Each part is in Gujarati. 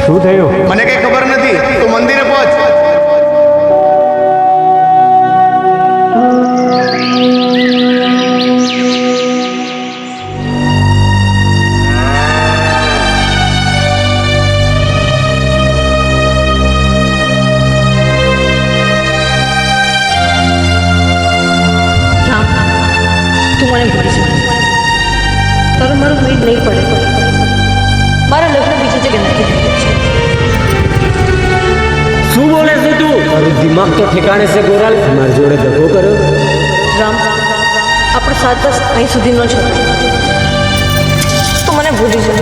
શું થયું? મને કઈ ખબર નથી. તું મંદિરે પહોંચ. તું મને ભૂલી જા. તારો મારો ઉમેદ નહીં પડે. મારા લગ્ન બીજી જગ્યાએ નક્કી થઈ ગયા છે. શું બોલે છે તું? તારું દિમાગ તો ઠેકાણે છે ગોરાલ. મારી જોડે ધક્કો કર્યો. રામ, આપણો સાથ બસ અહીં સુધીનો છે. તું મને ભૂલી જા.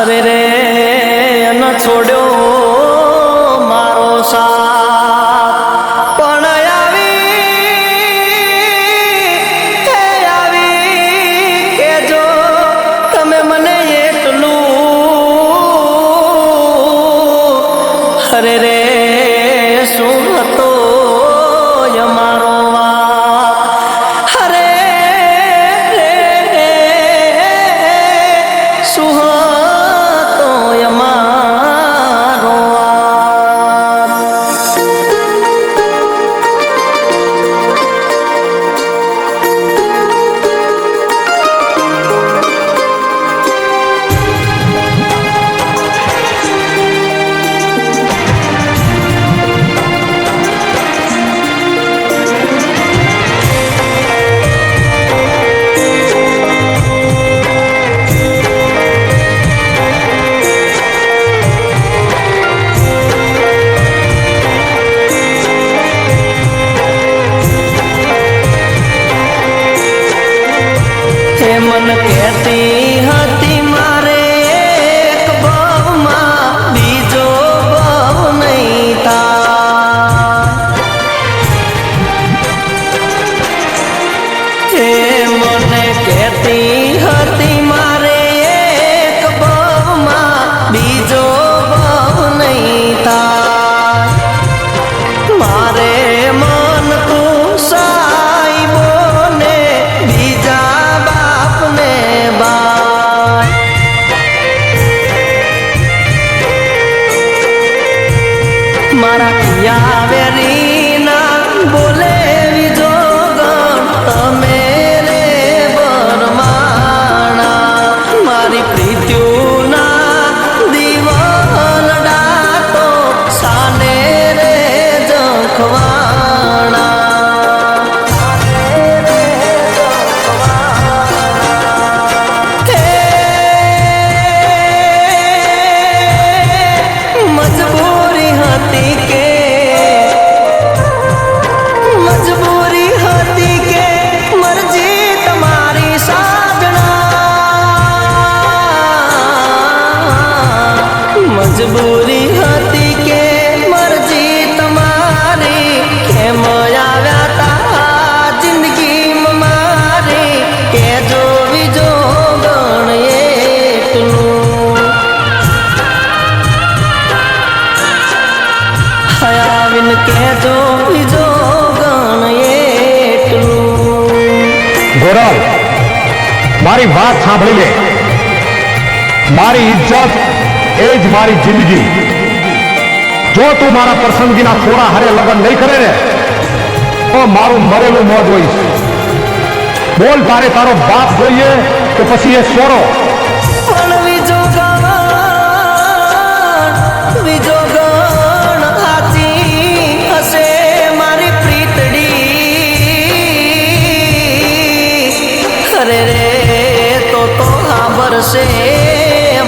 અરે રે ન છોડ્યો મારો સાથ પણ આવી કેજો તમે મને એટલું. અરે રે શું હતો અમારો વાત. અરે રે શું મન કહેતી હતી મારે એક ભાવમાં બીજો ભાવ નહીં થાય. મને કહેતી હતી મારે એક ભાવમાં બીજો ભાવ નહીં થાય. મારે મન તું સાઈબો ને બીજા મારા પિયા વેરી ના બોલે વિજો ગણ તમે રે બરમાણા. મારી પ્રીત્યુના દીવલડા તો સાને રે જખવાણા. મજબૂરી હતી કે મરજી તમારી સાજણા. મજબૂરી હતી કે મરજી તમારી કેમ આવ્યા તા જિંદગીમાં મારી કે જો વિજો ગણ એટલું. આવીને કહેજો બીજો ગણ એટલું. ગોરાલ, મારી વાત સાંભળી લે. મારી ઇજ્જત એ જ મારી જિંદગી. જો તું મારા પસંદગીના થોડા હારે લગ્ન નહીં કરે ને તો મારું મરેલું મોત હોઈશ. બોલ, તારે તારો બાપ જોઈએ કે પછી એ સોરો? પણ બીજો ગણ હાચી હશે મારી પ્રીતડી. અરે રે તો સાંભળશે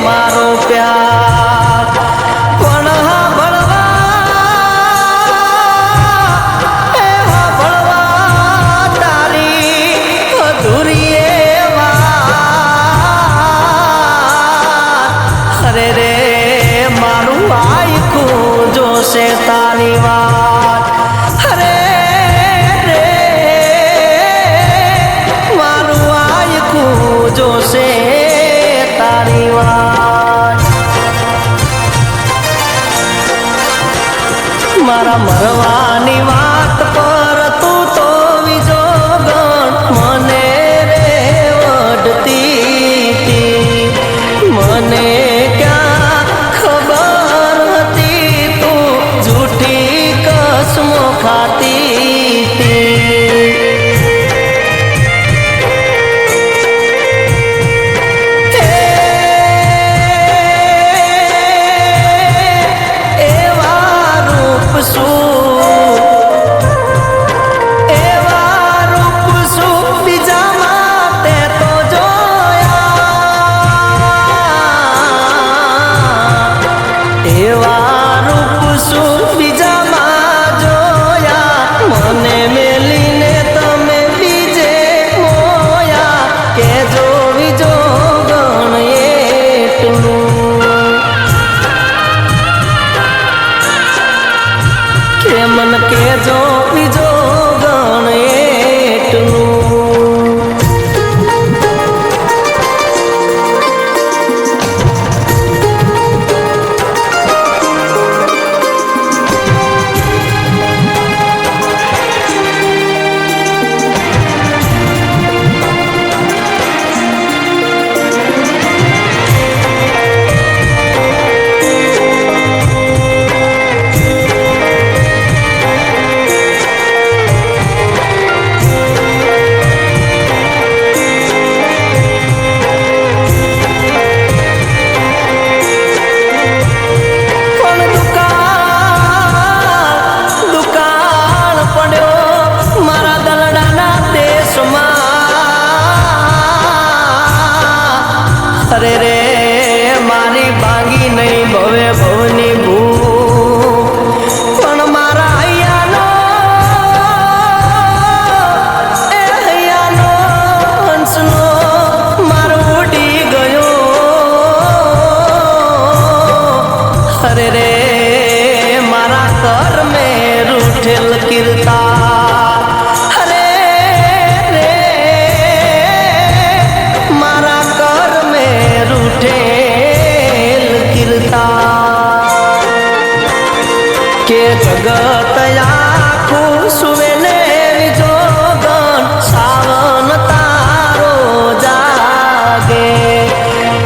મારો પ્યાર પણ સાંભળવા તારી અધૂરી વાત અરે રે મારું આખું જોશે તારી વાત અરે રે મારું આખું જોશે તારી વાત મારા મરવાની વાત પર તું તો બીજો ગણ મને રે વઢતી હતી મને ક્યાં ખબર હતી તું જૂઠી કસમો ખાતી હતી એવા રૂપ શું બીજા માટે તો જોયા એવા રૂપ શું બીજામાં જોયા મને મેલીને તમે બીજે મોયા કે જોવી જો ગણ એટલું કે મન કે જો બીજો ગણ એટલું અરે રે મારી ભાંગી નહીં ભવે ભવની ભૂ પણ મારા હૈયાનો હંસનો મારો ઉડી ગયો અરે રે મારા કર મેં રૂઠેલ કીર્તા અરે રે મારા કર મેં રૂઠેલ કીર્તા કે જગત આખું સુવે ને જોગન સાવન તારો જાગે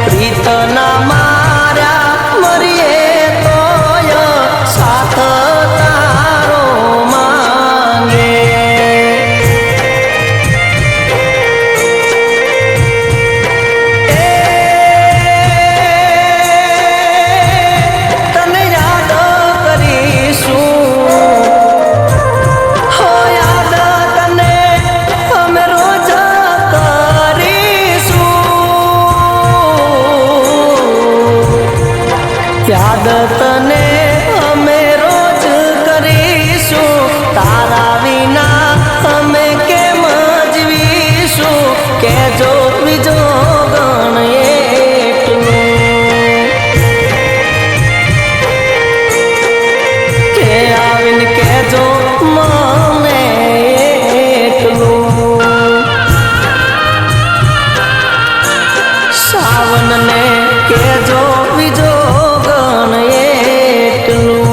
પ્રીતના માર્યા મરીએ તોય સાથ તારો માંગે તને યાદ કરીશું હો યાદ તને અમે રોજ કરીશું યાદ તને અમે રોજ કરીશું તારા વિના અમે કેમ જીવીશું કે જો બીજો ગણ એટલું કે આવીને કેજો મને એટલું સાવનને કેજો બીજો ગણ એટલું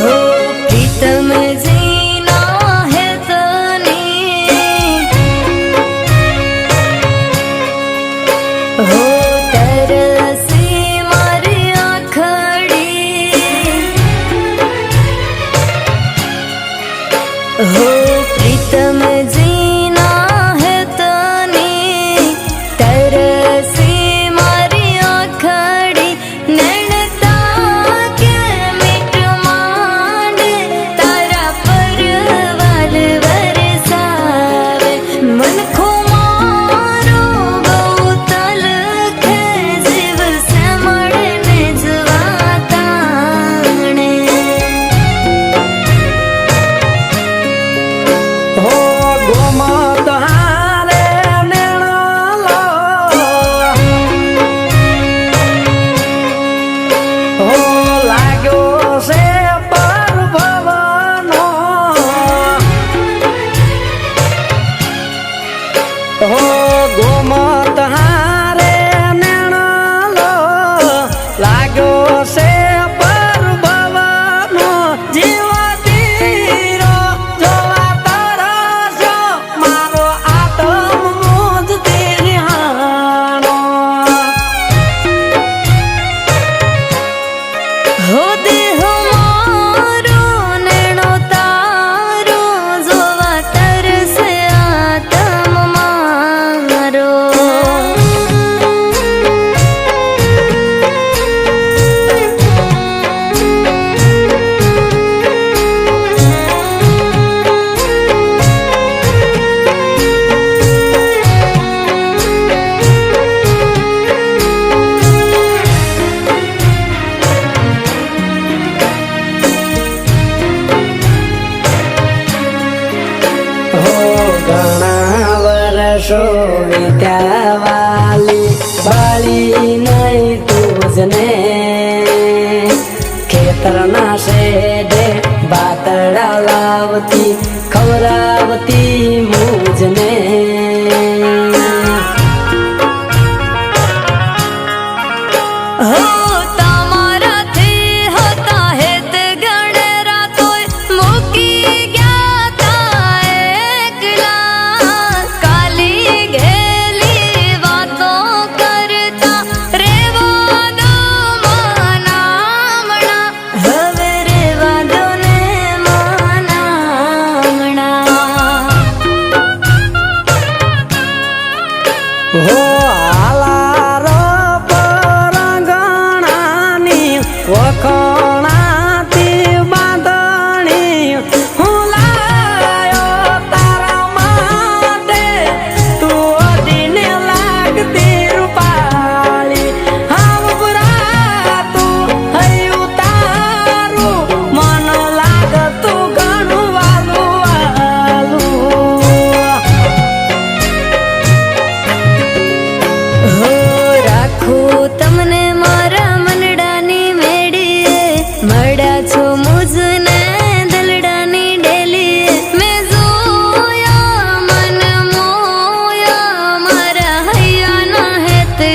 प्रीतम जीना है तने हो तरसी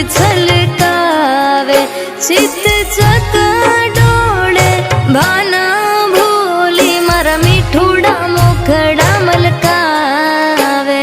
છલકાવે ચિત્ત ચકડોળે ભાના ભૂલી મારા મીઠુડા મુખડા મલકાવે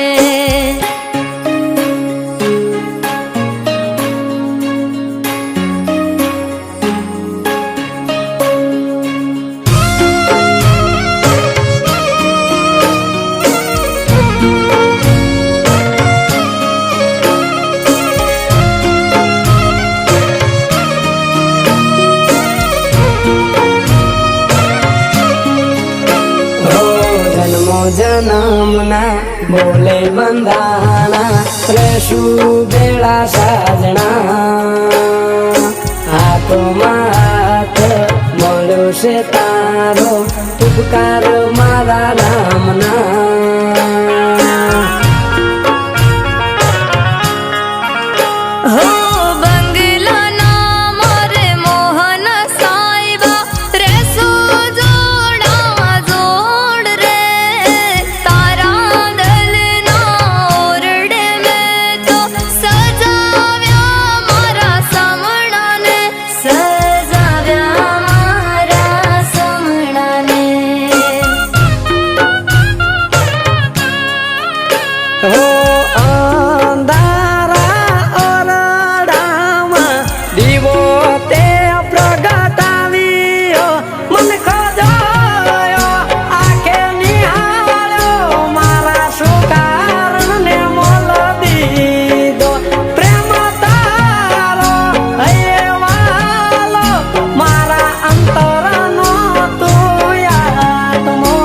જન્મના બોલે બંધાણા રહેશું બેળા સાજણા હાથોમાં હાથ મળ્યો છે તારો ઉપકાર મારા રામના હો બંગલાના મારે મોહન સાહેબા રેસો જોડા જોડ રે તારા દલના ઓરડે મેં તો સજાવ્યા મારા સમણાને સજાવ્યા મારા સમણાને હો અંધારા ઓરડામાં દીવો તે પ્રગટાવ્યો મન ખોજાયો આંખે નિહાળ્યો મારા સુકારણને મોલ દીધો પ્રેમ તારો હૈયેવાલો મારા અંતરનો તું આત્મો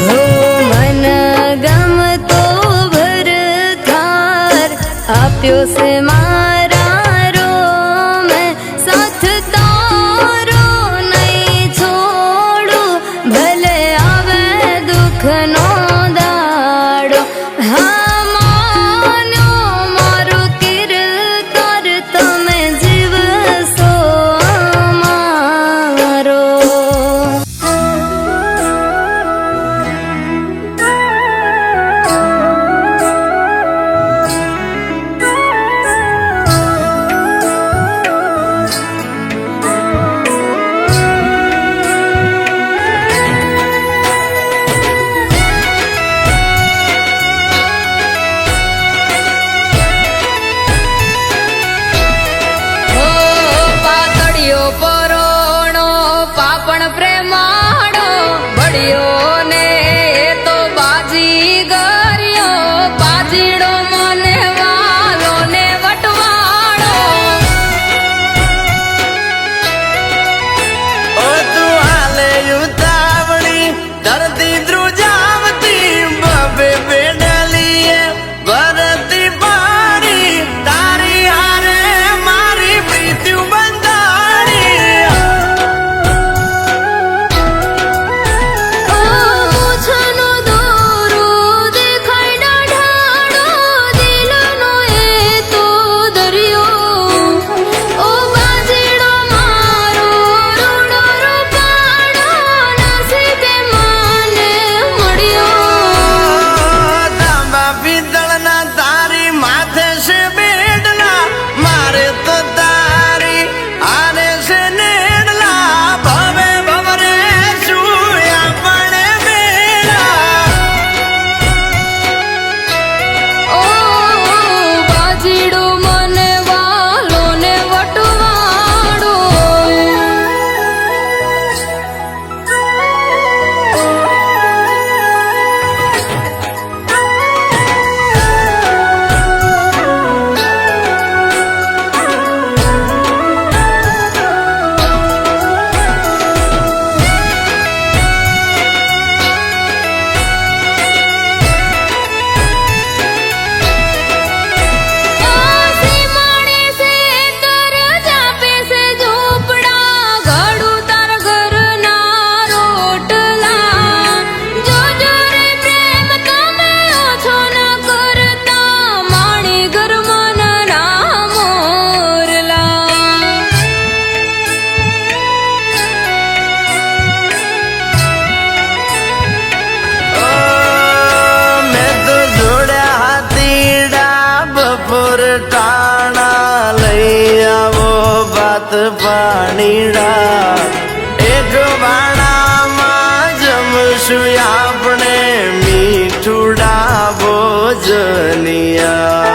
હો મન ગમતો ભરથાર આપ્યો છે મારા રોમે સાથ તારો નહીં છોડું ભલે આવે દુઃખનો દાડો હા માન્યો મારો કિરકાર તમે જીવશો અમારો ભજનિયા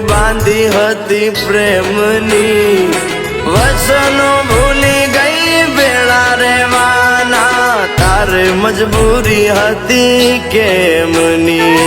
બાંધી હતી પ્રેમની વસનો ભૂલી ગઈ ભેળા રેવાના તારે મજબૂરી હતી કેમની